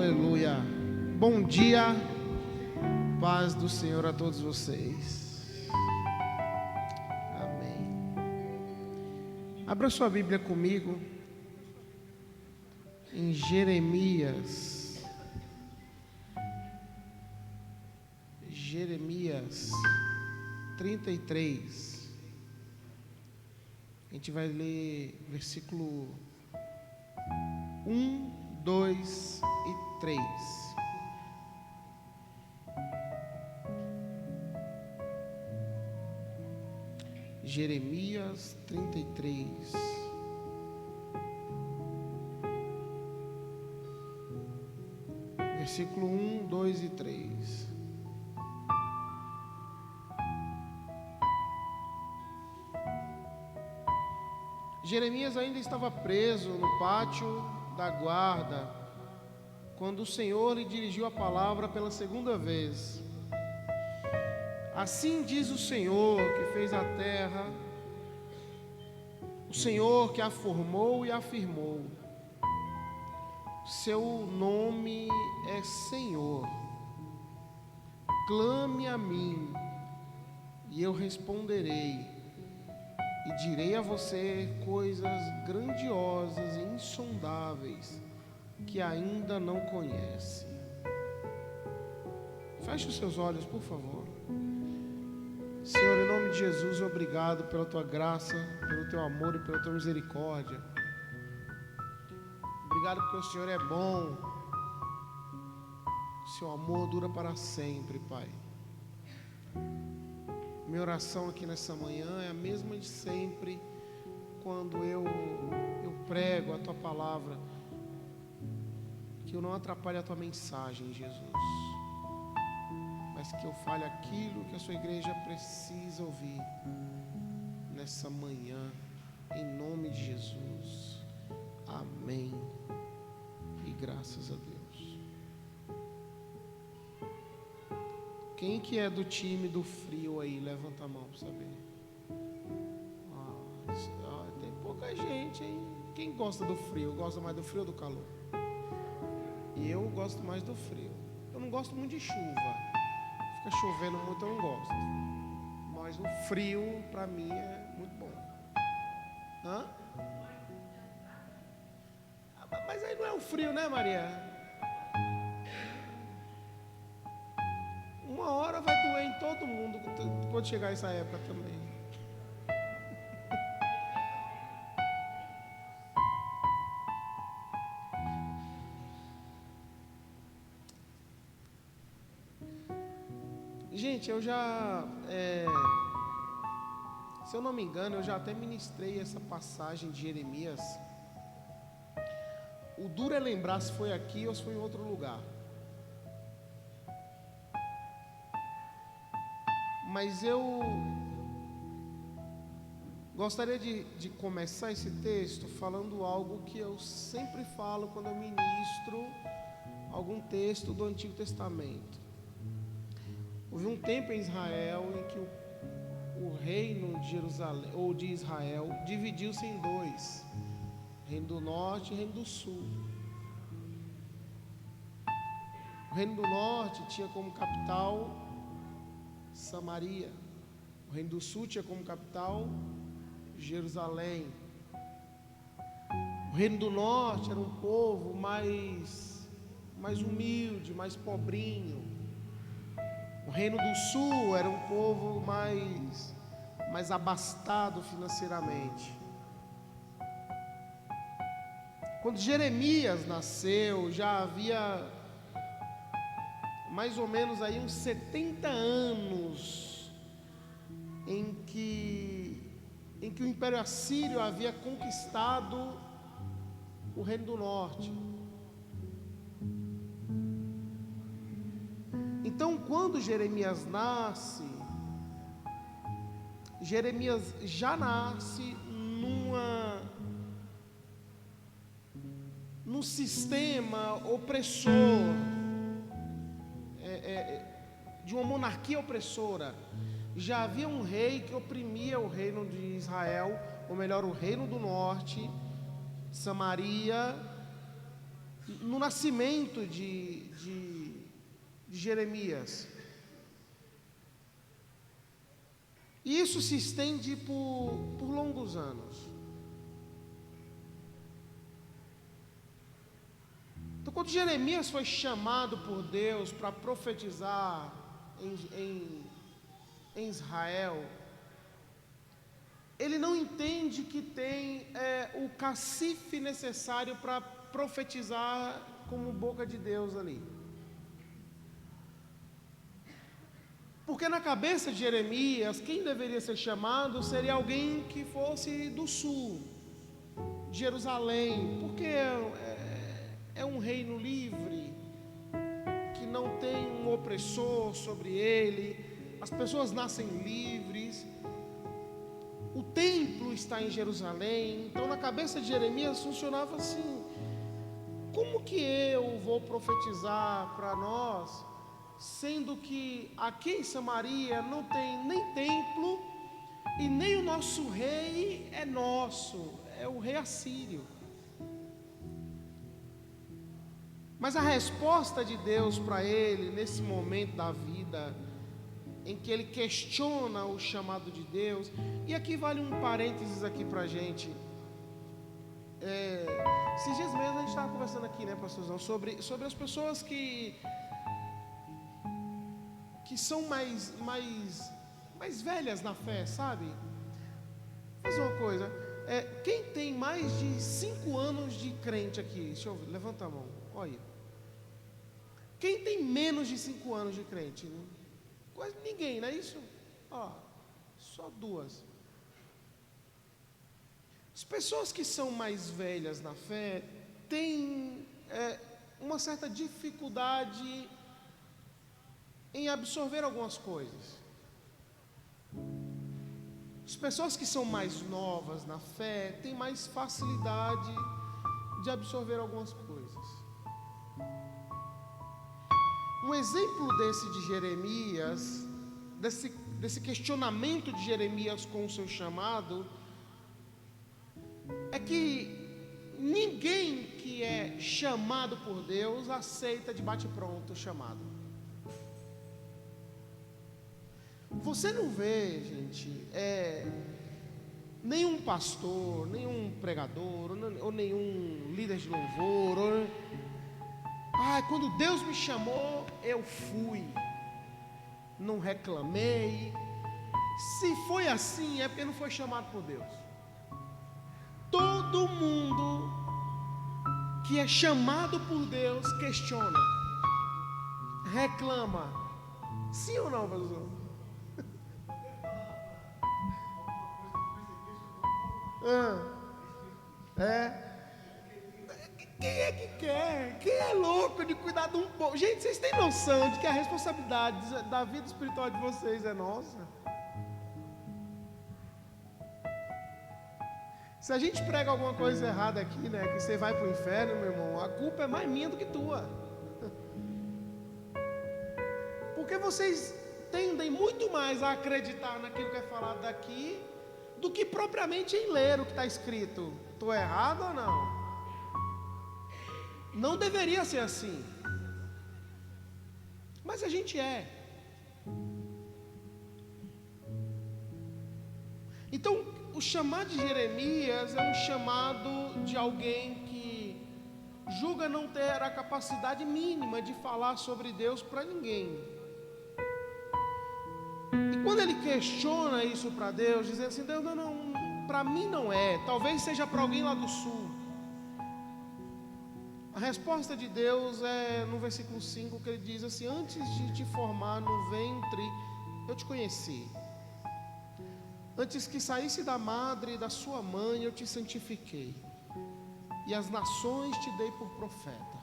Aleluia. Bom dia, paz do Senhor a todos vocês. Amém. Abra sua Bíblia comigo em Jeremias 33. A gente vai ler versículo 1, 2 e 3. Jeremias 33. Versículo 1, 2 e 3. Jeremias ainda estava preso no pátio da guarda quando o Senhor lhe dirigiu a palavra pela segunda vez. Assim diz o Senhor que fez a terra, o Senhor que a formou e a firmou. Seu nome é Senhor. Clame a mim e eu responderei e direi a você coisas grandiosas e insondáveis que ainda não conhece. Feche os seus olhos, por favor. Senhor, em nome de Jesus, obrigado pela tua graça, pelo teu amor e pela tua misericórdia. Obrigado porque o Senhor é bom. Seu amor dura para sempre, Pai. Minha oração aqui nessa manhã é a mesma de sempre, quando eu prego a tua palavra, que eu não atrapalhe a tua mensagem, Jesus, mas que eu fale aquilo que a sua igreja precisa ouvir nessa manhã, em nome de Jesus. Amém e graças a Deus. Quem que é do time do frio aí? Levanta a mão para saber. Tem pouca gente, hein? Quem gosta do frio? Gosta mais do frio ou do calor? E eu gosto mais do frio. Eu não gosto muito de chuva. Fica chovendo muito, eu não gosto. Mas o frio, para mim, é muito bom. Hã? Mas aí não é o frio, né, Maria? Uma hora vai doer em todo mundo quando chegar essa época também. Gente, eu já, se eu não me engano, eu já até ministrei essa passagem de Jeremias. O duro é lembrar se foi aqui ou se foi em outro lugar. Mas eu gostaria de começar esse texto falando algo que eu sempre falo quando eu ministro algum texto do Antigo Testamento. Houve um tempo em Israel em que o reino de Jerusalém, ou de Israel, dividiu-se em dois: reino do norte e reino do sul. O reino do norte tinha como capital Samaria. O reino do sul tinha como capital Jerusalém. O reino do norte era um povo mais humilde, mais pobrinho. O reino do sul era um povo mais abastado financeiramente. Quando Jeremias nasceu, já havia mais ou menos aí uns 70 anos em que o Império Assírio havia conquistado o Reino do Norte. Então, quando Jeremias nasce, Jeremias já nasce num sistema opressor, de uma monarquia opressora. Já havia um rei que oprimia o reino de Israel, ou melhor, o reino do norte, Samaria, no nascimento de Jeremias. E isso se estende por longos anos. Então, quando Jeremias foi chamado por Deus para profetizar em Israel, ele não entende que tem o cacife necessário para profetizar como boca de Deus ali. Porque na cabeça de Jeremias, quem deveria ser chamado seria alguém que fosse do sul, de Jerusalém, porque é um reino livre, que não tem um opressor sobre ele, as pessoas nascem livres, o templo está em Jerusalém. Então na cabeça de Jeremias funcionava assim: como que eu vou profetizar para nós, sendo que aqui em Samaria não tem nem templo e nem o nosso rei é nosso, é o rei assírio. Mas a resposta de Deus para ele, nesse momento da vida, em que ele questiona o chamado de Deus, e aqui vale um parênteses aqui para a gente. Esses dias mesmo a gente estava conversando aqui, né, pastorzão, sobre as pessoas que são mais velhas na fé, sabe? Vou fazer uma coisa, quem tem mais de 5 anos de crente aqui? Deixa eu ver, levanta a mão, olha aí. Quem tem menos de 5 anos de crente? Quase ninguém, não é isso? Só 2. As pessoas que são mais velhas na fé têm uma certa dificuldade em absorver algumas coisas. As pessoas que são mais novas na fé têm mais facilidade de absorver algumas coisas. Um exemplo desse de Jeremias, desse questionamento de Jeremias com o seu chamado, é que ninguém que é chamado por Deus aceita de bate-pronto o chamado. Você não vê, gente, nenhum pastor, nenhum pregador, ou nenhum líder de louvor, quando Deus me chamou, eu fui, não reclamei. Se foi assim, é porque não foi chamado por Deus. Todo mundo que é chamado por Deus questiona, reclama. Sim ou não, pastor? Quem é que quer? Quem é louco de cuidar de um povo? Gente, vocês têm noção de que a responsabilidade da vida espiritual de vocês é nossa? Se a gente prega alguma coisa errada aqui, né, que você vai para o inferno, meu irmão, a culpa é mais minha do que tua. Porque vocês tendem muito mais a acreditar naquilo que é falado daqui do que propriamente em ler o que está escrito. Estou errado ou não? Não deveria ser assim, mas a gente é. Então, o chamado de Jeremias é um chamado de alguém que julga não ter a capacidade mínima de falar sobre Deus para ninguém. E quando ele questiona isso para Deus, dizendo assim: Deus, não, para mim não é, talvez seja para alguém lá do sul. A resposta de Deus é no versículo 5, que ele diz assim: antes de te formar no ventre, eu te conheci. Antes que saísse da madre e da sua mãe, eu te santifiquei. E as nações te dei por profeta.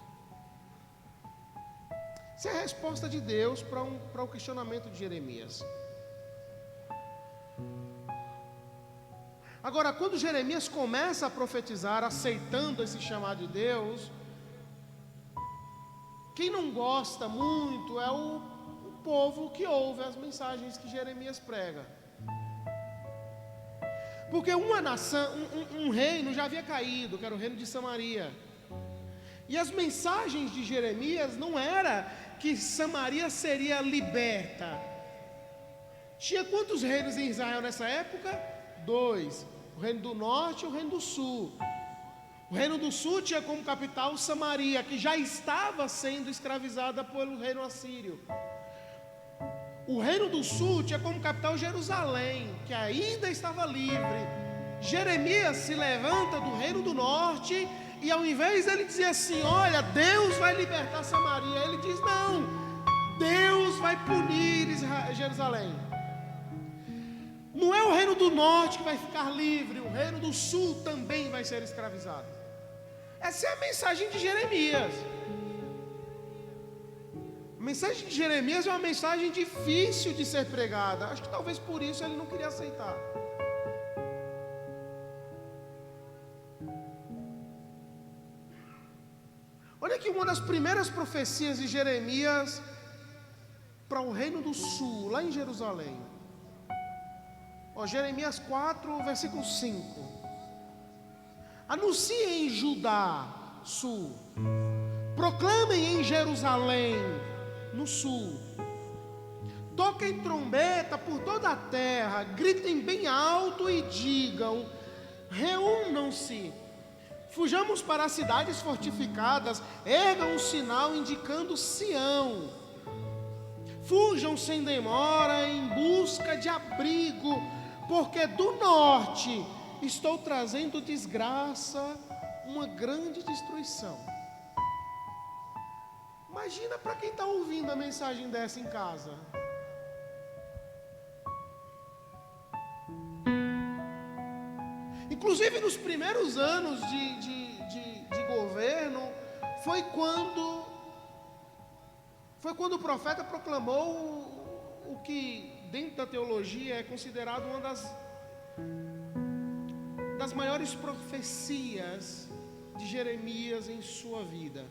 Essa é a resposta de Deus para o questionamento de Jeremias. Agora, quando Jeremias começa a profetizar, aceitando esse chamado de Deus, quem não gosta muito é o povo que ouve as mensagens que Jeremias prega. Porque uma nação, um reino já havia caído, que era o reino de Samaria. E as mensagens de Jeremias não era que Samaria seria liberta. Tinha quantos reinos em Israel nessa época? 2. O reino do norte e o reino do sul. O reino do sul tinha como capital Samaria, que já estava sendo escravizada pelo reino assírio. O reino do sul tinha como capital Jerusalém, que ainda estava livre. Jeremias se levanta do reino do norte e ao invés dele dizer assim, olha, Deus vai libertar Samaria, ele diz, não, Deus vai punir Jerusalém. Não é o reino do norte que vai ficar livre, o reino do sul também vai ser escravizado. Essa é a mensagem de Jeremias. A mensagem de Jeremias é uma mensagem difícil de ser pregada. Acho que talvez por isso ele não queria aceitar. Olha que uma das primeiras profecias de Jeremias para o reino do sul, lá em Jerusalém. Jeremias 4, versículo 5. Anunciem em Judá, sul. Proclamem em Jerusalém, no sul. Toquem trombeta por toda a terra, gritem bem alto e digam, reúnam-se. Fujamos para as cidades fortificadas, ergam um sinal indicando Sião. Fujam sem demora em busca de abrigo, porque do norte estou trazendo desgraça, uma grande destruição. Imagina para quem está ouvindo a mensagem dessa em casa. Inclusive nos primeiros anos de governo, foi quando o profeta proclamou o que dentro da teologia é considerado uma das maiores profecias de Jeremias em sua vida.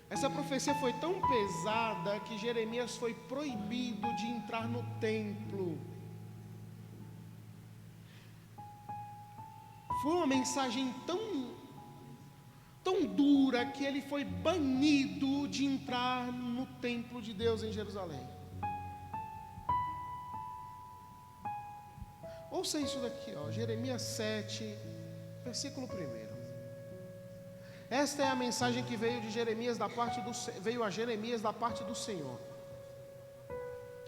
Essa profecia foi tão pesada que Jeremias foi proibido de entrar no templo. Foi uma mensagem tão dura que ele foi banido de entrar no templo de Deus em Jerusalém. Ouça isso daqui, Jeremias 7, versículo 1. Esta é a mensagem que veio a Jeremias da parte do Senhor.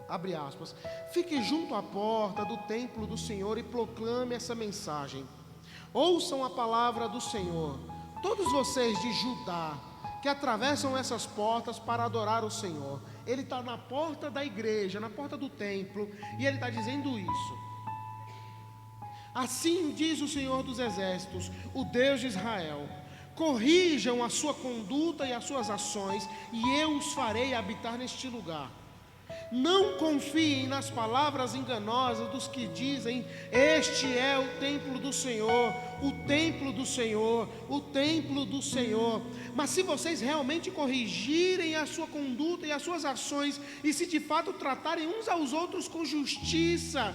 Abre aspas. Fique junto à porta do templo do Senhor e proclame essa mensagem. Ouçam a palavra do Senhor, todos vocês de Judá, que atravessam essas portas para adorar o Senhor. Ele está na porta da igreja, na porta do templo, e ele está dizendo isso. Assim diz o Senhor dos Exércitos, o Deus de Israel: corrijam a sua conduta e as suas ações, e eu os farei habitar neste lugar. Não confiem nas palavras enganosas dos que dizem, este é o templo do Senhor, o templo do Senhor, o templo do Senhor. Mas se vocês realmente corrigirem a sua conduta e as suas ações, e se de fato tratarem uns aos outros com justiça,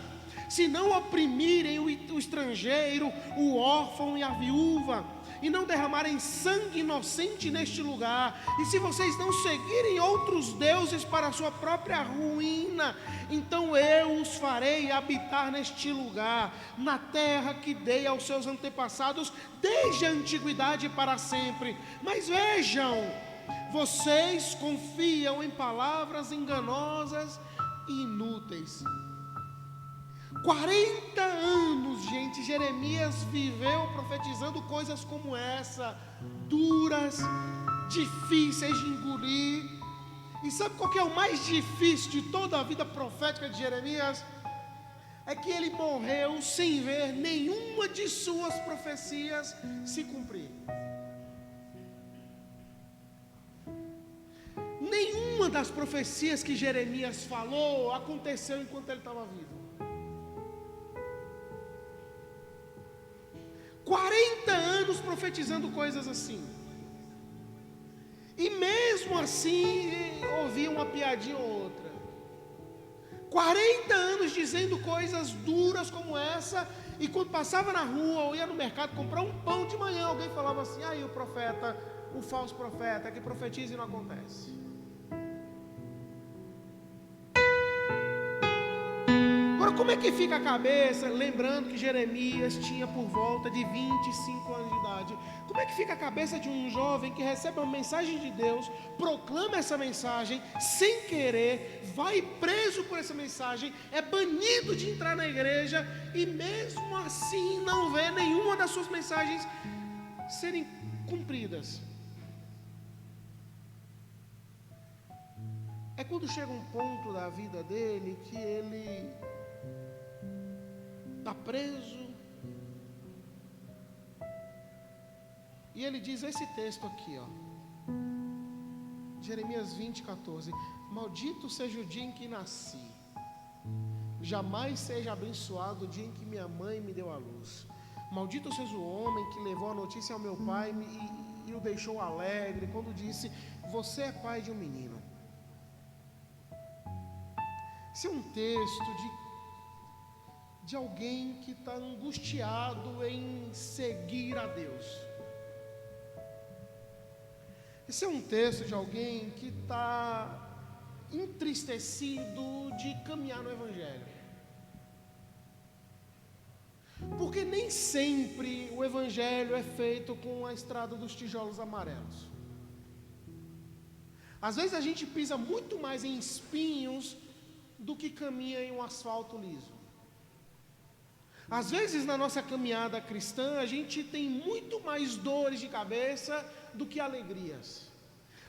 se não oprimirem o estrangeiro, o órfão e a viúva, e não derramarem sangue inocente neste lugar, e se vocês não seguirem outros deuses para a sua própria ruína, então eu os farei habitar neste lugar, na terra que dei aos seus antepassados desde a antiguidade para sempre. Mas vejam, vocês confiam em palavras enganosas e inúteis. 40 anos, gente, Jeremias viveu profetizando coisas como essa, duras, difíceis de engolir. E sabe qual que é o mais difícil de toda a vida profética de Jeremias? É que ele morreu sem ver nenhuma de suas profecias se cumprir. Nenhuma das profecias que Jeremias falou aconteceu enquanto ele estava vivo. 40 anos profetizando coisas assim. E mesmo assim, ouvia uma piadinha ou outra. 40 anos dizendo coisas duras como essa, E quando passava na rua ou ia no mercado comprar um pão de manhã, alguém falava assim: aí o profeta, o falso profeta que profetiza e não acontece. Agora, como é que fica a cabeça, lembrando que Jeremias tinha por volta de 25 anos de idade, como é que fica a cabeça de um jovem que recebe uma mensagem de Deus, proclama essa mensagem, sem querer, vai preso por essa mensagem, é banido de entrar na igreja, e mesmo assim não vê nenhuma das suas mensagens serem cumpridas? É quando chega um ponto da vida dele que ele está preso, e ele diz esse texto aqui, ó, Jeremias 20:14: maldito seja o dia em que nasci, jamais seja abençoado o dia em que minha mãe me deu à luz. Maldito seja o homem que levou a notícia ao meu pai e o deixou alegre, quando disse: você é pai de um menino. Esse é um texto de alguém que está angustiado em seguir a Deus. Esse é um texto de alguém que está entristecido de caminhar no Evangelho. Porque nem sempre o Evangelho é feito com a estrada dos tijolos amarelos. Às vezes a gente pisa muito mais em espinhos do que caminha em um asfalto liso. Às vezes na nossa caminhada cristã a gente tem muito mais dores de cabeça do que alegrias.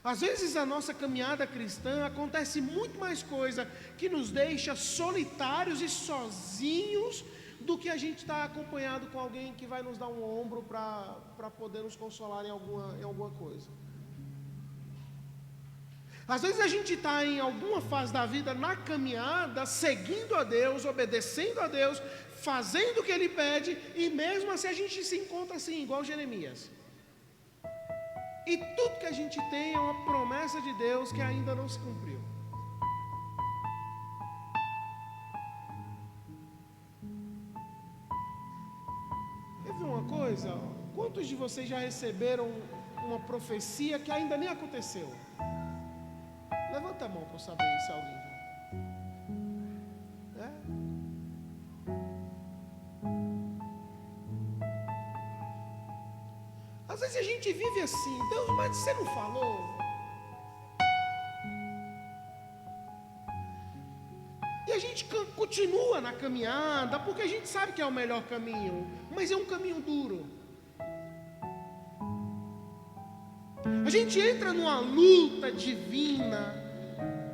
Às vezes a nossa caminhada cristã acontece muito mais coisa que nos deixa solitários e sozinhos do que a gente está acompanhado com alguém que vai nos dar um ombro para poder nos consolar em alguma coisa. Às vezes a gente está em alguma fase da vida na caminhada, seguindo a Deus, obedecendo a Deus, fazendo o que Ele pede, e mesmo assim a gente se encontra assim, igual Jeremias. E tudo que a gente tem é uma promessa de Deus que ainda não se cumpriu. Quer ver uma coisa? Quantos de vocês já receberam uma profecia que ainda nem aconteceu? Levanta a mão para eu saber se alguém já. Às vezes a gente vive assim: Deus, mas você não falou? E a gente continua na caminhada, porque a gente sabe que é o melhor caminho, mas é um caminho duro. A gente entra numa luta divina,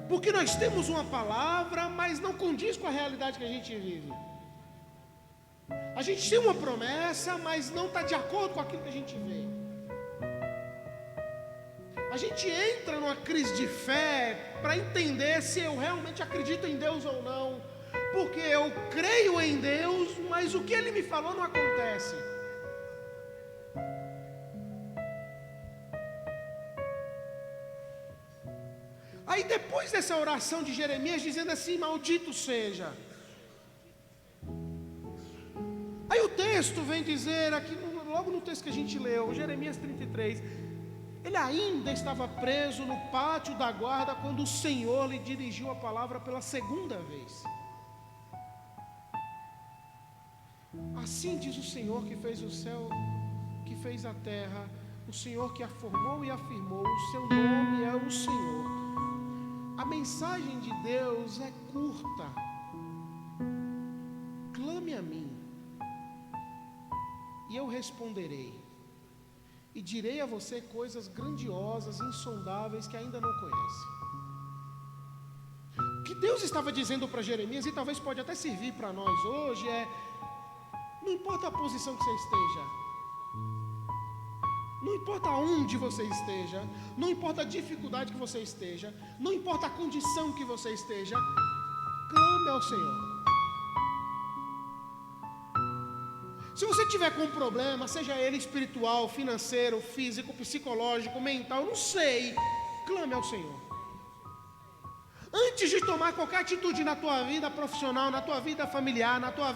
porque nós temos uma palavra, mas não condiz com a realidade que a gente vive. A gente tem uma promessa, mas não está de acordo com aquilo que a gente vê. A gente entra numa crise de fé para entender se eu realmente acredito em Deus ou não, porque eu creio em Deus, mas o que Ele me falou não acontece. Aí depois dessa oração de Jeremias dizendo assim: maldito seja. Aí o texto vem dizer aqui, logo no texto que a gente leu, Jeremias 33, ele ainda estava preso no pátio da guarda quando o Senhor lhe dirigiu a palavra pela segunda vez. Assim diz o Senhor que fez o céu, que fez a terra, o Senhor que a formou e afirmou, o seu nome é o Senhor. A mensagem de Deus é curta: clame a mim, e eu responderei, e direi a você coisas grandiosas, insondáveis, que ainda não conhece. O que Deus estava dizendo para Jeremias, e talvez pode até servir para nós hoje, é: não importa a posição que você esteja, não importa onde você esteja, não importa a dificuldade que você esteja, não importa a condição que você esteja, clame ao Senhor. Se você tiver com um problema, seja ele espiritual, financeiro, físico, psicológico, mental, não sei, clame ao Senhor. Antes de tomar qualquer atitude na tua vida profissional, na tua vida familiar, na tua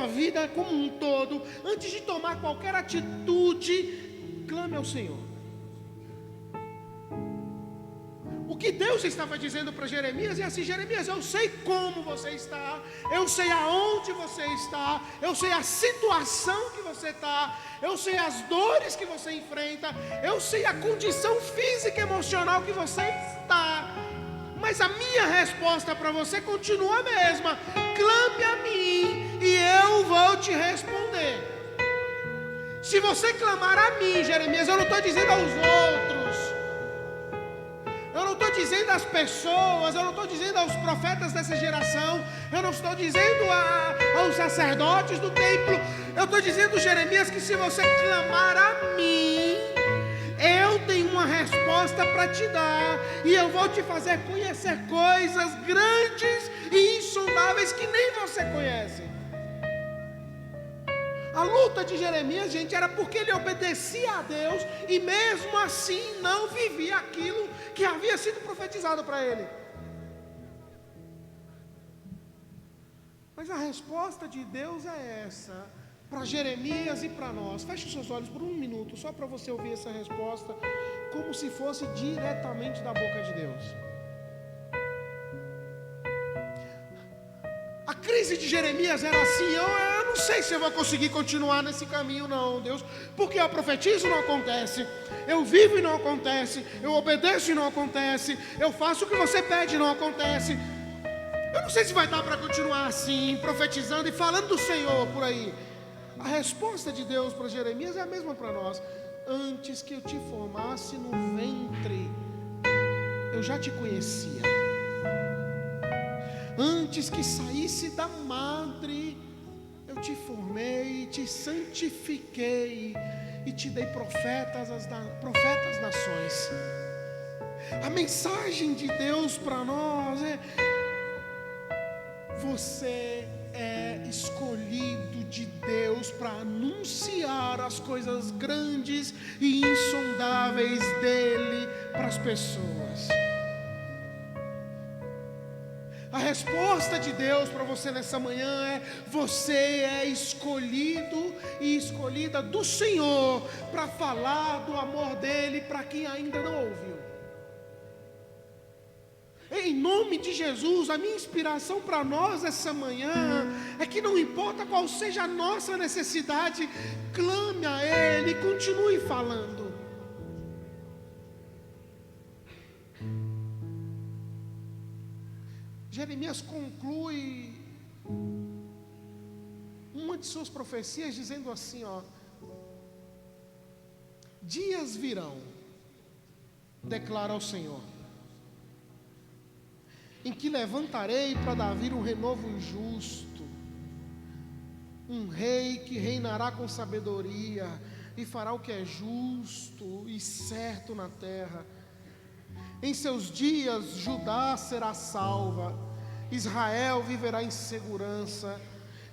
vida como um todo, antes de tomar qualquer atitude, clame ao Senhor. O que Deus estava dizendo para Jeremias é assim: Jeremias, eu sei como você está, eu sei aonde você está, eu sei a situação que você está, eu sei as dores que você enfrenta, eu sei a condição física e emocional que você está. Mas a minha resposta para você continua a mesma: clame a mim e eu vou te responder. Se você clamar a mim, Jeremias, eu não estou dizendo aos outros, eu não estou dizendo às pessoas, eu não estou dizendo aos profetas dessa geração, eu não estou dizendo aos sacerdotes do templo, eu estou dizendo, Jeremias, que se você clamar a mim, eu tenho uma resposta para te dar, e eu vou te fazer conhecer coisas grandes e insondáveis que nem você conhece. A luta de Jeremias, gente, era porque ele obedecia a Deus e mesmo assim não vivia aquilo que havia sido profetizado para ele. Mas a resposta de Deus é essa, para Jeremias e para nós. Feche os seus olhos por um minuto, só para você ouvir essa resposta, como se fosse diretamente da boca de Deus. A crise de Jeremias era assim: eu não sei se eu vou conseguir continuar nesse caminho não, Deus, porque eu profetizo e não acontece, eu vivo e não acontece, eu obedeço e não acontece, eu faço o que você pede e não acontece. Eu não sei se vai dar para continuar assim, profetizando e falando do Senhor por aí. A resposta de Deus para Jeremias é a mesma para nós: antes que eu te formasse no ventre, eu já te conhecia. Antes que saísse da madre, eu te formei, te santifiquei e te dei profetas às nações. A mensagem de Deus para nós é: você é escolhido de Deus para anunciar as coisas grandes e insondáveis dele para as pessoas. A resposta de Deus para você nessa manhã é: você é escolhido e escolhida do Senhor para falar do amor dele para quem ainda não ouviu. Em nome de Jesus, a minha inspiração para nós essa manhã é que não importa qual seja a nossa necessidade, clame a Ele e continue falando. Jeremias conclui uma de suas profecias dizendo assim, dias virão, declara o Senhor, em que levantarei para Davi um renovo justo, um rei que reinará com sabedoria e fará o que é justo e certo na terra. Em seus dias Judá será salva, Israel viverá em segurança,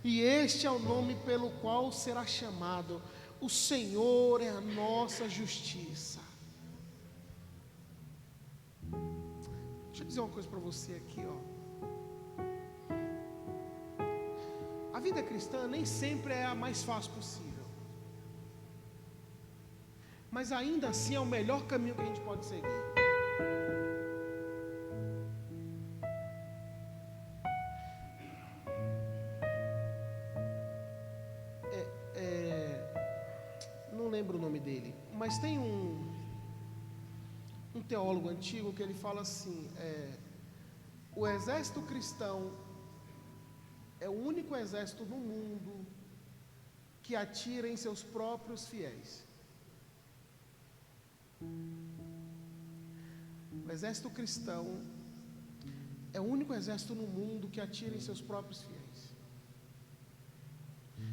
e este é o nome pelo qual será chamado: o Senhor é a nossa justiça. Deixa eu dizer uma coisa para você aqui, A vida cristã nem sempre é a mais fácil possível, mas ainda assim é o melhor caminho que a gente pode seguir. Não lembro o nome dele, mas tem um teólogo antigo que ele fala assim: o exército cristão é o único exército no mundo que atira em seus próprios fiéis. O exército cristão é o único exército no mundo que atira em seus próprios fiéis.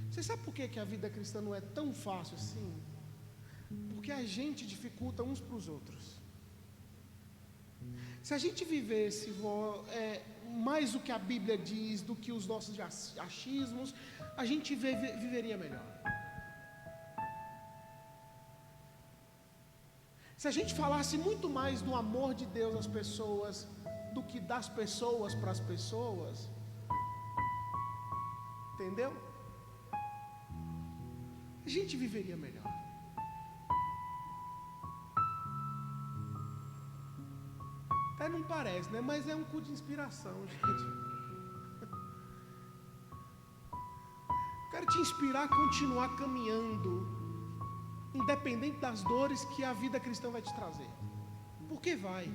Você sabe por que a vida cristã não é tão fácil assim? Porque a gente dificulta uns para os outros. Se a gente vivesse mais do que a Bíblia diz, do que os nossos achismos, a gente viveria melhor. Se a gente falasse muito mais do amor de Deus às pessoas do que das pessoas para as pessoas, entendeu? A gente viveria melhor. Até não parece, né? Mas é um culto de inspiração, gente. Quero te inspirar a continuar caminhando, independente das dores que a vida cristã vai te trazer. Porque vai.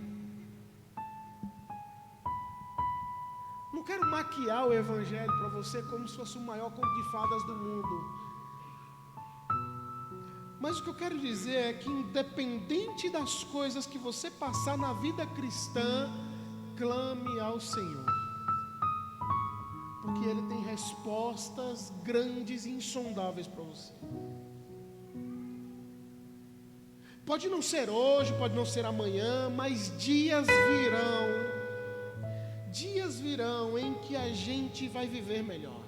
Não quero maquiar o evangelho para você como se fosse o maior conto de fadas do mundo. Mas o que eu quero dizer é que, independente das coisas que você passar na vida cristã, clame ao Senhor, porque Ele tem respostas grandes e insondáveis para você. Pode não ser hoje, pode não ser amanhã, mas dias virão em que a gente vai viver melhor.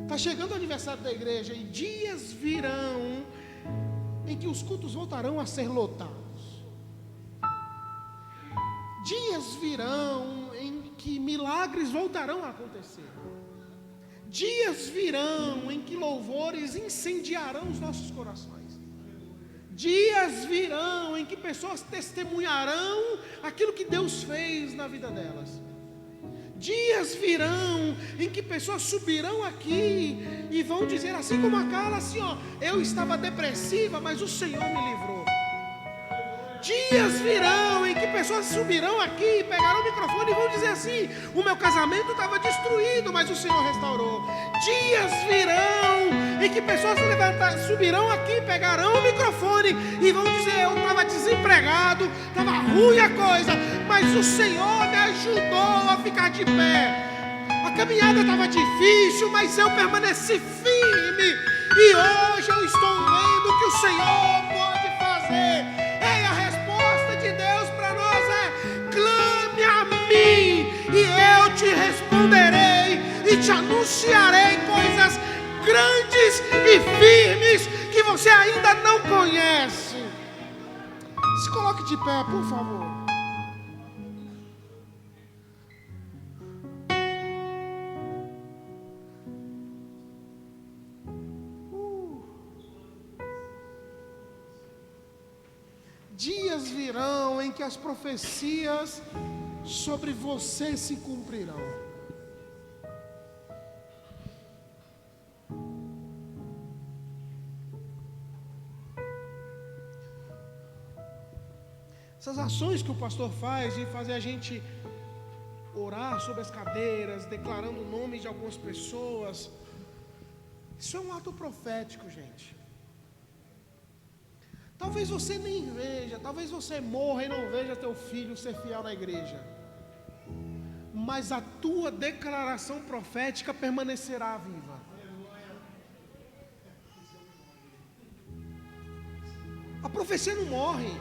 Está chegando o aniversário da igreja e dias virão em que os cultos voltarão a ser lotados. Dias virão em que milagres voltarão a acontecer. Dias virão em que louvores incendiarão os nossos corações. Dias virão em que pessoas testemunharão aquilo que Deus fez na vida delas. Dias virão em que pessoas subirão aqui e vão dizer assim como a Carla, assim, ó, eu estava depressiva, mas o Senhor me livrou. Dias virão em que pessoas subirão aqui, pegarão o microfone e vão dizer assim, o meu casamento estava destruído, mas o Senhor restaurou. Dias virão em que pessoas subirão aqui, pegarão o microfone e vão dizer, eu estava desempregado, estava ruim a coisa, mas o Senhor me ajudou a ficar de pé. A caminhada estava difícil, mas eu permaneci firme, e hoje eu estou vendo o que o Senhor pode fazer. Ei, a resposta de Deus para nós é: clame a mim, e eu te responderei, e te anunciarei coisas grandes e firmes que você ainda não conhece. Se coloque de pé, por favor. Dias virão em que as profecias sobre você se cumprirão. Essas ações que o pastor faz de fazer a gente orar sobre as cadeiras, declarando o nome de algumas pessoas, isso é um ato profético, gente. Talvez você nem veja, talvez você morra e não veja teu filho ser fiel na igreja, mas a tua declaração profética permanecerá viva. A profecia não morre,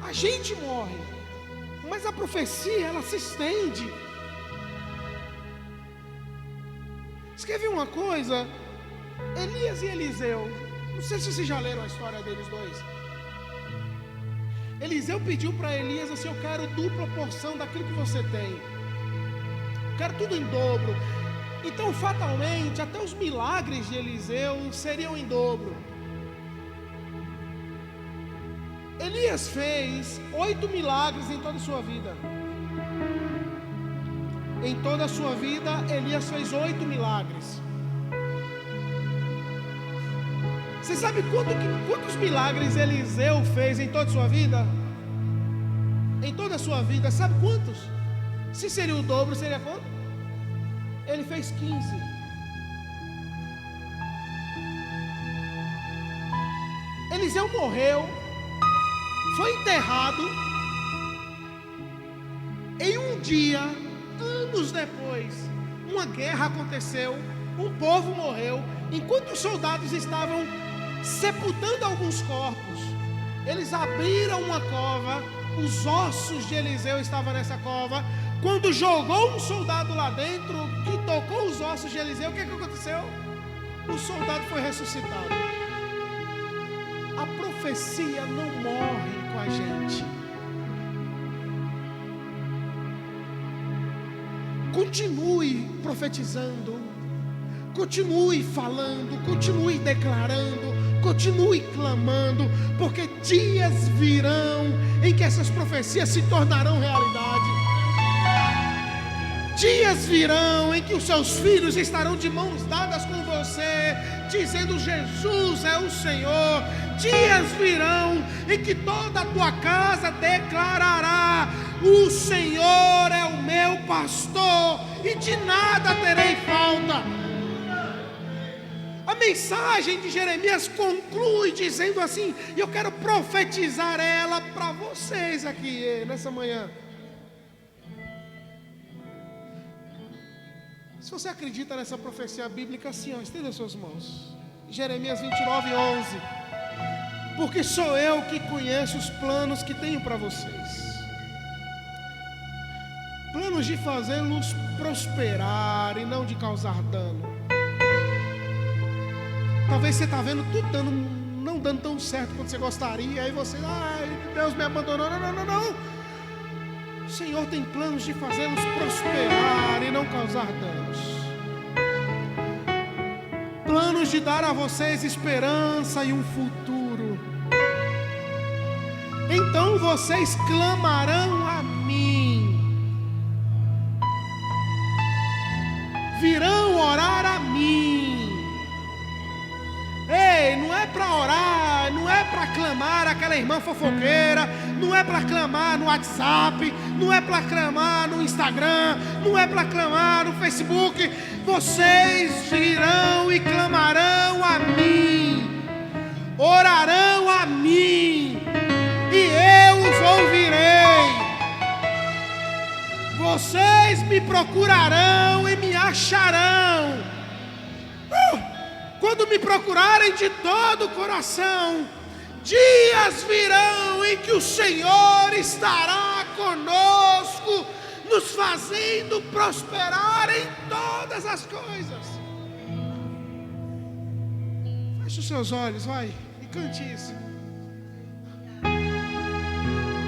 a gente morre, mas a profecia, ela se estende. Escrevi uma coisa, Elias e Eliseu. Não sei se vocês já leram a história deles dois. Eliseu pediu para Elias assim, eu quero dupla porção daquilo que você tem. Eu quero tudo em dobro. Então fatalmente até os milagres de Eliseu seriam em dobro. Elias fez 8 milagres em toda a sua vida. Em toda a sua vida Elias fez 8 milagres. Você sabe quantos milagres Eliseu fez em toda a sua vida? Em toda a sua vida, sabe quantos? Se seria o dobro, seria quanto? Ele fez 15. Eliseu morreu, foi enterrado. Em um dia, anos depois, uma guerra aconteceu, um povo morreu. Enquanto os soldados estavam sepultando alguns corpos, eles abriram uma cova, os ossos de Eliseu estavam nessa cova. Quando jogou um soldado lá dentro, que tocou os ossos de Eliseu, o que aconteceu? O soldado foi ressuscitado. A profecia não morre com a gente. Continue profetizando, continue falando, continue declarando, continue clamando, porque dias virão em que essas profecias se tornarão realidade. Dias virão em que os seus filhos estarão de mãos dadas com você, dizendo: Jesus é o Senhor. Dias virão em que toda a tua casa declarará: o Senhor é o meu pastor e de nada terei falta. A mensagem de Jeremias conclui dizendo assim, e eu quero profetizar ela para vocês aqui nessa manhã. Se você acredita nessa profecia bíblica, assim, estenda suas mãos. Jeremias 29:11. Porque sou eu que conheço os planos que tenho para vocês. Planos de fazê-los prosperar e não de causar dano. Talvez você está vendo tudo não dando tão certo quanto você gostaria. Aí você, ai, Deus me abandonou. Não. O Senhor tem planos de fazê-los prosperar e não causar danos. Planos de dar a vocês esperança e um futuro. Então vocês clamarão a mim. Virão orar a mim. Ei, não é para orar, não é para clamar aquela irmã fofoqueira, não é para clamar no WhatsApp, não é para clamar no Instagram, não é para clamar no Facebook. Vocês virão e clamarão a mim, orarão a mim, e eu os ouvirei. Vocês me procurarão e me acharão. Quando me procurarem de todo o coração. Dias virão em que o Senhor estará conosco, nos fazendo prosperar em todas as coisas. Feche os seus olhos, vai, e cante isso.